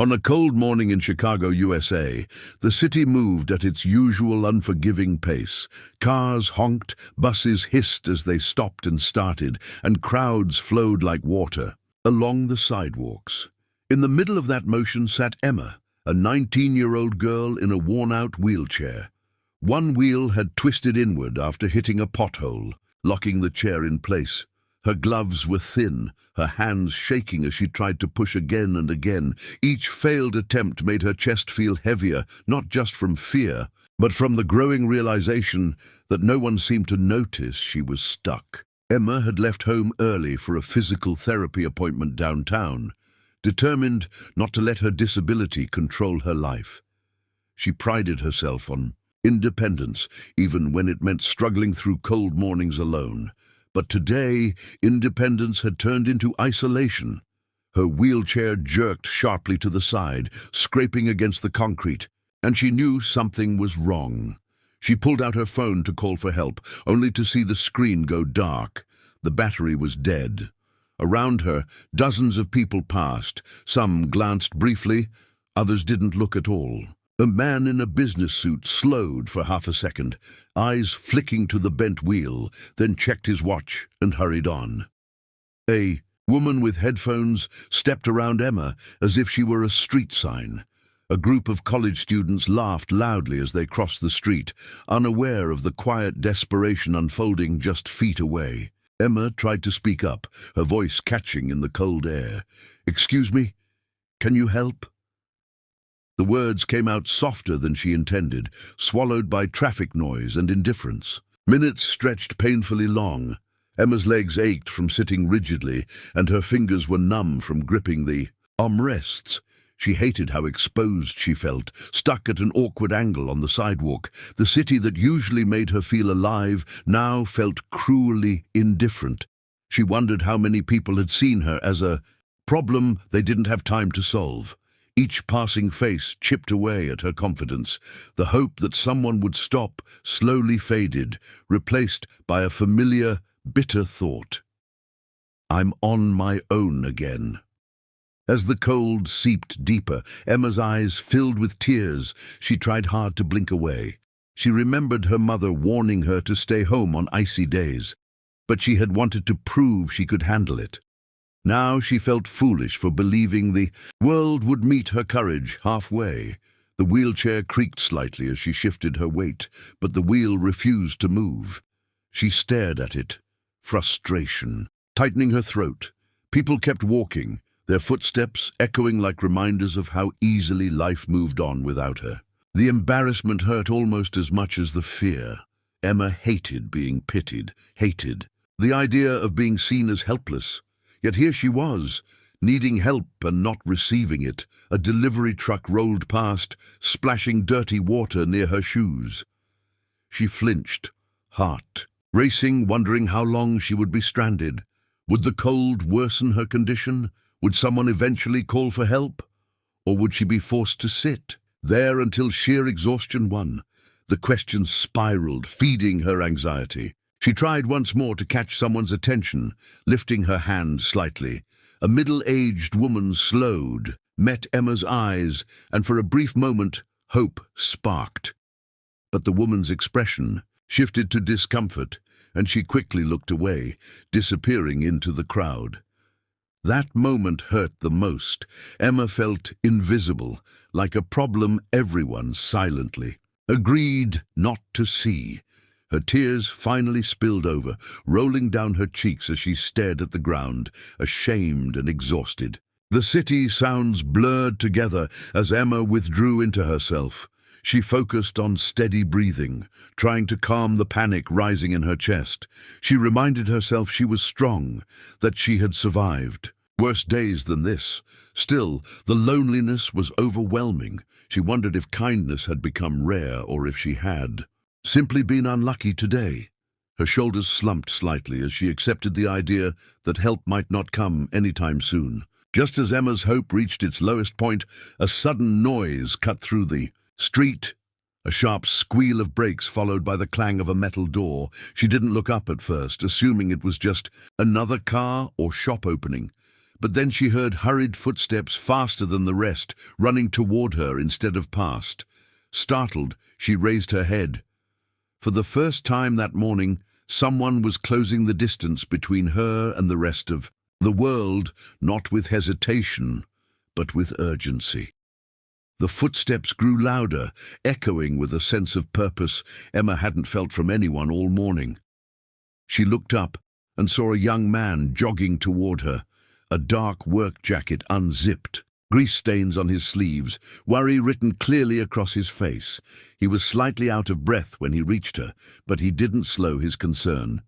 On a cold morning in Chicago, USA, the city moved at its usual unforgiving pace. Cars honked, buses hissed as they stopped and started, and crowds flowed like water along the sidewalks. In the middle of that motion sat Emma, a 19-year-old girl in a worn-out wheelchair. One wheel had twisted inward after hitting a pothole, locking the chair in place. Her gloves were thin, her hands shaking as she tried to push again and again. Each failed attempt made her chest feel heavier, not just from fear, but from the growing realization that no one seemed to notice she was stuck. Emma had left home early for a physical therapy appointment downtown, determined not to let her disability control her life. She prided herself on independence, even when it meant struggling through cold mornings alone. But today, independence had turned into isolation. Her wheelchair jerked sharply to the side, scraping against the concrete, and she knew something was wrong. She pulled out her phone to call for help, only to see the screen go dark. The battery was dead. Around her, dozens of people passed. Some glanced briefly, others didn't look at all. A man in a business suit slowed for half a second, eyes flicking to the bent wheel, then checked his watch and hurried on. A woman with headphones stepped around Emma as if she were a street sign. A group of college students laughed loudly as they crossed the street, unaware of the quiet desperation unfolding just feet away. Emma tried to speak up, her voice catching in the cold air. "Excuse me, can you help?" The words came out softer than she intended, swallowed by traffic noise and indifference. Minutes stretched painfully long. Emma's legs ached from sitting rigidly, and her fingers were numb from gripping the armrests. She hated how exposed she felt, stuck at an awkward angle on the sidewalk. The city that usually made her feel alive now felt cruelly indifferent. She wondered how many people had seen her as a problem they didn't have time to solve. Each passing face chipped away at her confidence. The hope that someone would stop slowly faded, replaced by a familiar, bitter thought. "I'm on my own again." As the cold seeped deeper, Emma's eyes filled with tears. She tried hard to blink away. She remembered her mother warning her to stay home on icy days, but she had wanted to prove she could handle it. Now she felt foolish for believing the world would meet her courage halfway. The wheelchair creaked slightly as she shifted her weight, but the wheel refused to move. She stared at it, frustration tightening her throat. People kept walking, their footsteps echoing like reminders of how easily life moved on without her. The embarrassment hurt almost as much as the fear. Emma hated being pitied, hated the idea of being seen as helpless. Yet here she was, needing help and not receiving it. A delivery truck rolled past, splashing dirty water near her shoes. She flinched, heart racing, wondering how long she would be stranded. Would the cold worsen her condition? Would someone eventually call for help? Or would she be forced to sit there until sheer exhaustion won? The questions spiraled, feeding her anxiety. She tried once more to catch someone's attention, lifting her hand slightly. A middle-aged woman slowed, met Emma's eyes, and for a brief moment, hope sparked. But the woman's expression shifted to discomfort, and she quickly looked away, disappearing into the crowd. That moment hurt the most. Emma felt invisible, like a problem everyone silently agreed not to see. Her tears finally spilled over, rolling down her cheeks as she stared at the ground, ashamed and exhausted. The city sounds blurred together as Emma withdrew into herself. She focused on steady breathing, trying to calm the panic rising in her chest. She reminded herself she was strong, that she had survived worse days than this. Still, the loneliness was overwhelming. She wondered if kindness had become rare or if she had simply been unlucky today. Her shoulders slumped slightly as she accepted the idea that help might not come anytime soon. Just as Emma's hope reached its lowest point, a sudden noise cut through the street. A sharp squeal of brakes followed by the clang of a metal door. She didn't look up at first, assuming it was just another car or shop opening. But then she heard hurried footsteps faster than the rest, running toward her instead of past. Startled, she raised her head. For the first time that morning, someone was closing the distance between her and the rest of the world, not with hesitation, but with urgency. The footsteps grew louder, echoing with a sense of purpose Emma hadn't felt from anyone all morning. She looked up and saw a young man jogging toward her, a dark work jacket unzipped, grease stains on his sleeves, worry written clearly across his face. He was slightly out of breath when he reached her, but he didn't slow his concern.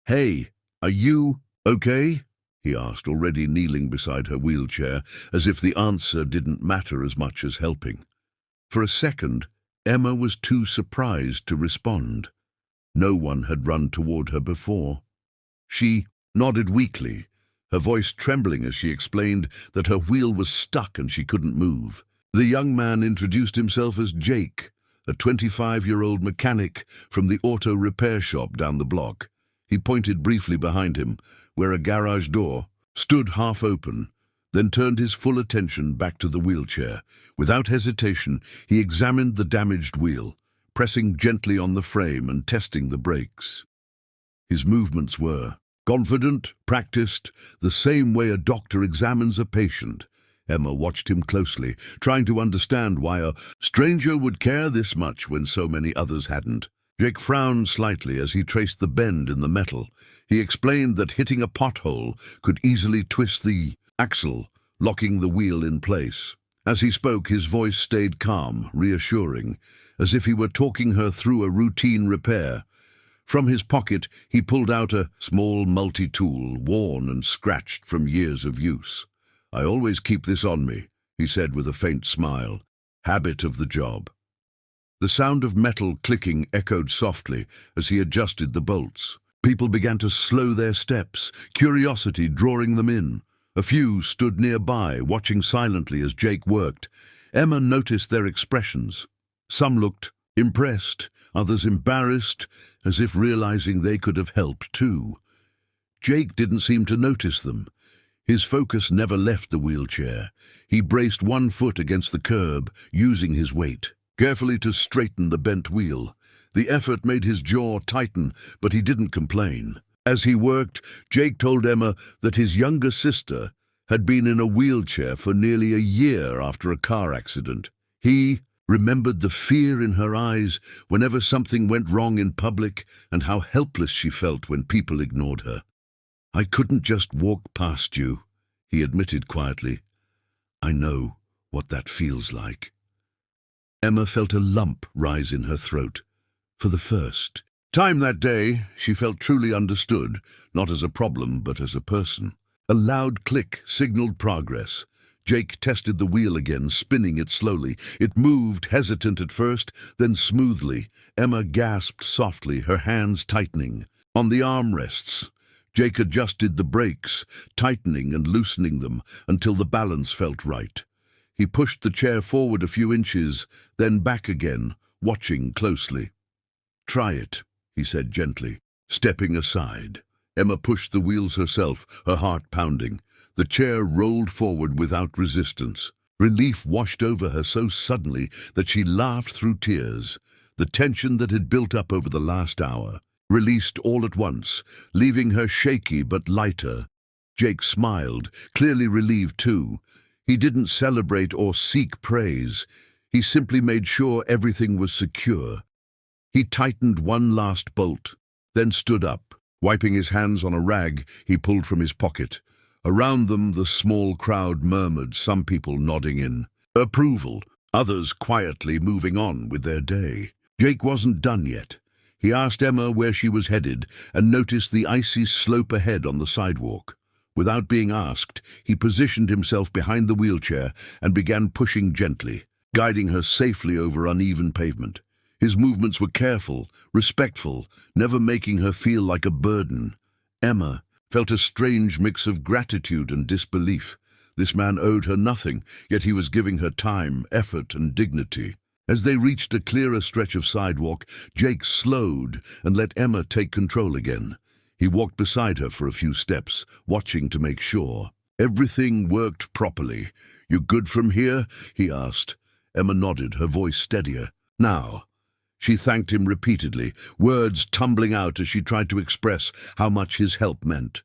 "Hey, are you okay?" he asked, already kneeling beside her wheelchair, as if the answer didn't matter as much as helping. For a second, Emma was too surprised to respond. No one had run toward her before. She nodded weakly, her voice trembling as she explained that her wheel was stuck and she couldn't move. The young man introduced himself as Jake, a 25-year-old mechanic from the auto repair shop down the block. He pointed briefly behind him, where a garage door stood half open, then turned his full attention back to the wheelchair. Without hesitation, he examined the damaged wheel, pressing gently on the frame and testing the brakes. His movements were confident, practiced, the same way a doctor examines a patient. Emma watched him closely, trying to understand why a stranger would care this much when so many others hadn't. Jake frowned slightly as he traced the bend in the metal. He explained that hitting a pothole could easily twist the axle, locking the wheel in place. As he spoke, his voice stayed calm, reassuring, as if he were talking her through a routine repair. From his pocket, he pulled out a small multi-tool, worn and scratched from years of use. "I always keep this on me," he said with a faint smile. "Habit of the job." The sound of metal clicking echoed softly as he adjusted the bolts. People began to slow their steps, curiosity drawing them in. A few stood nearby, watching silently as Jake worked. Emma noticed their expressions. Some looked impressed, others embarrassed, as if realizing they could have helped too. Jake didn't seem to notice them. His focus never left the wheelchair. He braced one foot against the curb, using his weight carefully to straighten the bent wheel. The effort made his jaw tighten, but he didn't complain. As he worked, Jake told Emma that his younger sister had been in a wheelchair for nearly a year after a car accident. He remembered the fear in her eyes whenever something went wrong in public and how helpless she felt when people ignored her. "I couldn't just walk past you," he admitted quietly. "I know what that feels like." Emma felt a lump rise in her throat. For the first time that day, she felt truly understood, not as a problem, but as a person. A loud click signaled progress. Jake tested the wheel again, spinning it slowly. It moved, hesitant at first, then smoothly. Emma gasped softly, her hands tightening. On the armrests, Jake adjusted the brakes, tightening and loosening them until the balance felt right. He pushed the chair forward a few inches, then back again, watching closely. "Try it," he said gently, stepping aside. Emma pushed the wheels herself, her heart pounding. The chair rolled forward without resistance. Relief washed over her so suddenly that she laughed through tears. The tension that had built up over the last hour released all at once, leaving her shaky but lighter. Jake smiled, clearly relieved too. He didn't celebrate or seek praise. He simply made sure everything was secure. He tightened one last bolt, then stood up, wiping his hands on a rag he pulled from his pocket. Around them, the small crowd murmured, some people nodding in approval, others quietly moving on with their day. Jake wasn't done yet. He asked Emma where she was headed and noticed the icy slope ahead on the sidewalk. Without being asked, he positioned himself behind the wheelchair and began pushing gently, guiding her safely over uneven pavement. His movements were careful, respectful, never making her feel like a burden. Emma felt a strange mix of gratitude and disbelief. This man owed her nothing, yet he was giving her time, effort, and dignity. As they reached a clearer stretch of sidewalk, Jake slowed and let Emma take control again. He walked beside her for a few steps, watching to make sure. Everything worked properly. "You good from here?" he asked. Emma nodded, her voice steadier. "Now." She thanked him repeatedly, words tumbling out as she tried to express how much his help meant.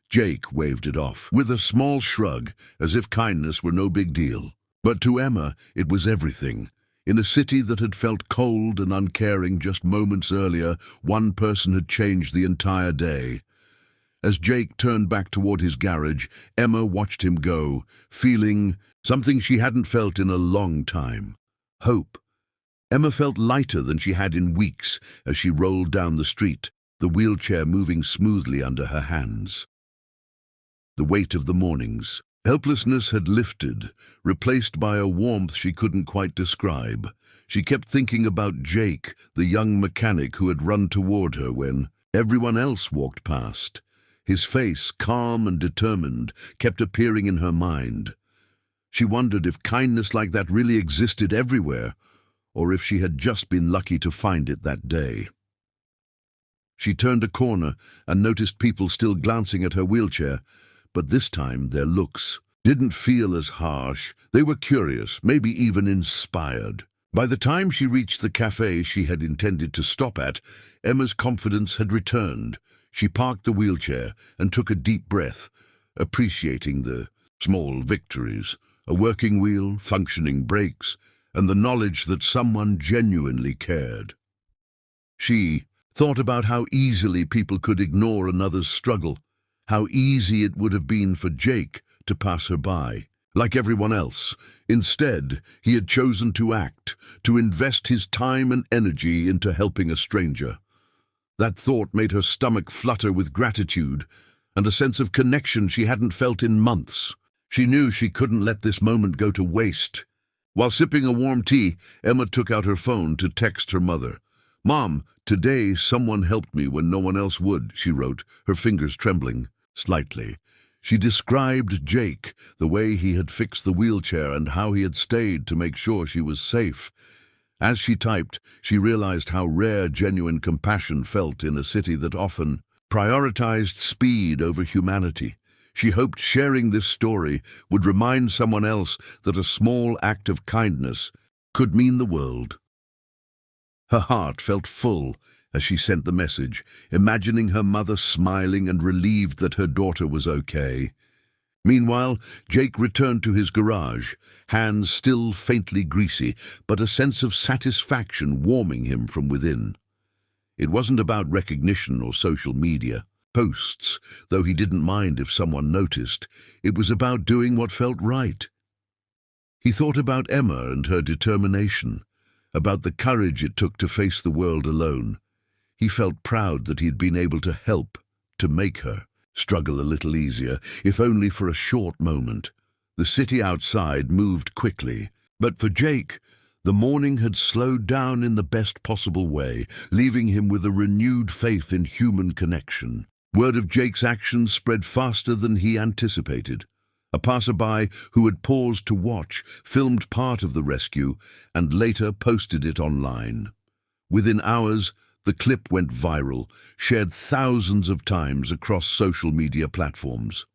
Jake waved it off, with a small shrug, as if kindness were no big deal. But to Emma, it was everything. In a city that had felt cold and uncaring just moments earlier, one person had changed the entire day. As Jake turned back toward his garage, Emma watched him go, feeling something she hadn't felt in a long time: hope. Emma felt lighter than she had in weeks as she rolled down the street, the wheelchair moving smoothly under her hands. The weight of the mornings. Helplessness had lifted, replaced by a warmth she couldn't quite describe. She kept thinking about Jake, the young mechanic who had run toward her when everyone else walked past. His face, calm and determined, kept appearing in her mind. She wondered if kindness like that really existed everywhere, or if she had just been lucky to find it that day. She turned a corner and noticed people still glancing at her wheelchair, but this time their looks didn't feel as harsh. They were curious, maybe even inspired. By the time she reached the cafe she had intended to stop at, Emma's confidence had returned. She parked the wheelchair and took a deep breath, appreciating the small victories: a working wheel, functioning brakes, and the knowledge that someone genuinely cared. She thought about how easily people could ignore another's struggle, how easy it would have been for Jake to pass her by, like everyone else. Instead, he had chosen to act, to invest his time and energy into helping a stranger. That thought made her stomach flutter with gratitude and a sense of connection she hadn't felt in months. She knew she couldn't let this moment go to waste. While sipping a warm tea, Emma took out her phone to text her mother. "Mom, today someone helped me when no one else would," she wrote, her fingers trembling slightly. She described Jake, the way he had fixed the wheelchair and how he had stayed to make sure she was safe. As she typed, she realized how rare genuine compassion felt in a city that often prioritized speed over humanity. She hoped sharing this story would remind someone else that a small act of kindness could mean the world. Her heart felt full as she sent the message, imagining her mother smiling and relieved that her daughter was okay. Meanwhile, Jake returned to his garage, hands still faintly greasy, but a sense of satisfaction warming him from within. It wasn't about recognition or social media posts, though he didn't mind if someone noticed. It was about doing what felt right. He thought about Emma and her determination, about the courage it took to face the world alone. He felt proud that he'd been able to help, to make her struggle a little easier, if only for a short moment. The city outside moved quickly, but for Jake, the morning had slowed down in the best possible way, leaving him with a renewed faith in human connection. Word of Jake's actions spread faster than he anticipated. A passerby who had paused to watch filmed part of the rescue and later posted it online. Within hours, the clip went viral, shared thousands of times across social media platforms.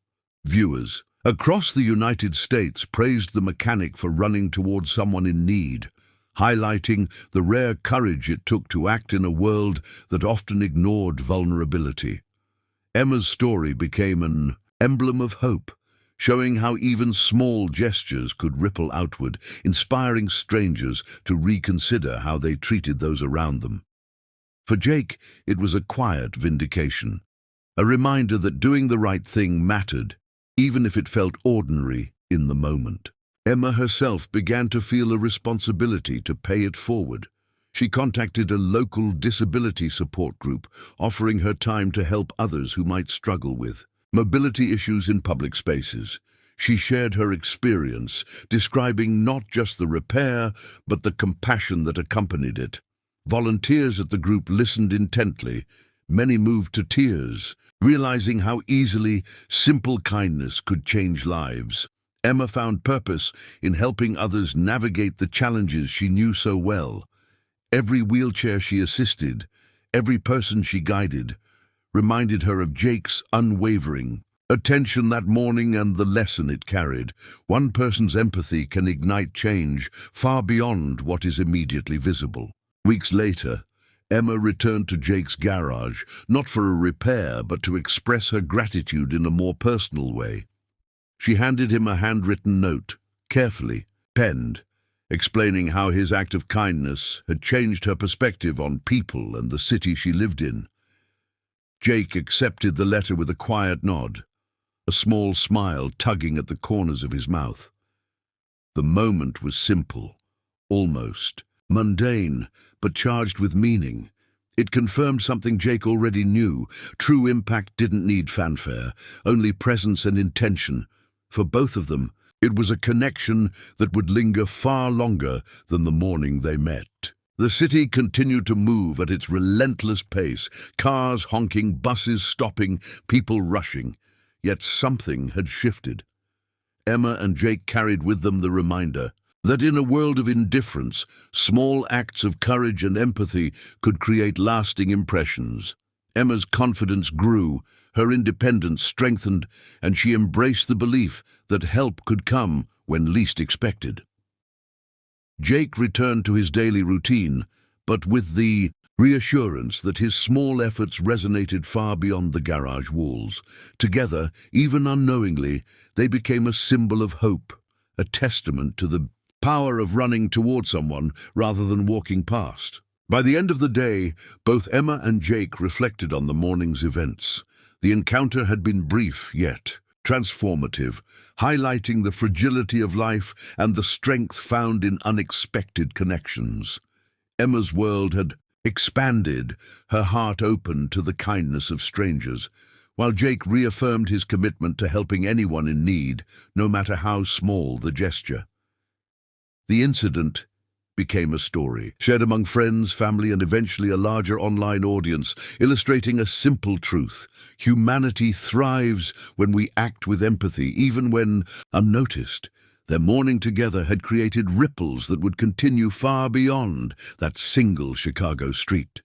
Viewers across the United States praised the mechanic for running towards someone in need, highlighting the rare courage it took to act in a world that often ignored vulnerability. Emma's story became an emblem of hope, showing how even small gestures could ripple outward, inspiring strangers to reconsider how they treated those around them. For Jake, it was a quiet vindication, a reminder that doing the right thing mattered, even if it felt ordinary in the moment. Emma herself began to feel a responsibility to pay it forward. She contacted a local disability support group, offering her time to help others who might struggle with mobility issues in public spaces. She shared her experience, describing not just the repair, but the compassion that accompanied it. Volunteers at the group listened intently. Many moved to tears, realizing how easily simple kindness could change lives. Emma found purpose in helping others navigate the challenges she knew so well. Every wheelchair she assisted, every person she guided, reminded her of Jake's unwavering Attention that morning and the lesson it carried. One person's empathy can ignite change far beyond what is immediately visible. Weeks later, Emma returned to Jake's garage, not for a repair, but to express her gratitude in a more personal way. She handed him a handwritten note, carefully penned, explaining how his act of kindness had changed her perspective on people and the city she lived in. Jake accepted the letter with a quiet nod, a small smile tugging at the corners of his mouth. The moment was simple, almost mundane, but charged with meaning. It confirmed something Jake already knew. True impact didn't need fanfare, only presence and intention. For both of them, it was a connection that would linger far longer than the morning they met. The city continued to move at its relentless pace, cars honking, buses stopping, people rushing. Yet something had shifted. Emma and Jake carried with them the reminder that in a world of indifference, small acts of courage and empathy could create lasting impressions. Emma's confidence grew, her independence strengthened, and she embraced the belief that help could come when least expected. Jake returned to his daily routine, but with the reassurance that his small efforts resonated far beyond the garage walls. Together, even unknowingly, they became a symbol of hope, a testament to the power of running toward someone rather than walking past. By the end of the day, both Emma and Jake reflected on the morning's events. The encounter had been brief, yet transformative, highlighting the fragility of life and the strength found in unexpected connections. Emma's world had expanded, her heart opened to the kindness of strangers, while Jake reaffirmed his commitment to helping anyone in need, no matter how small the gesture. The incident became a story, shared among friends, family, and eventually a larger online audience, illustrating a simple truth. Humanity thrives when we act with empathy, even when unnoticed. Their mourning together had created ripples that would continue far beyond that single Chicago street.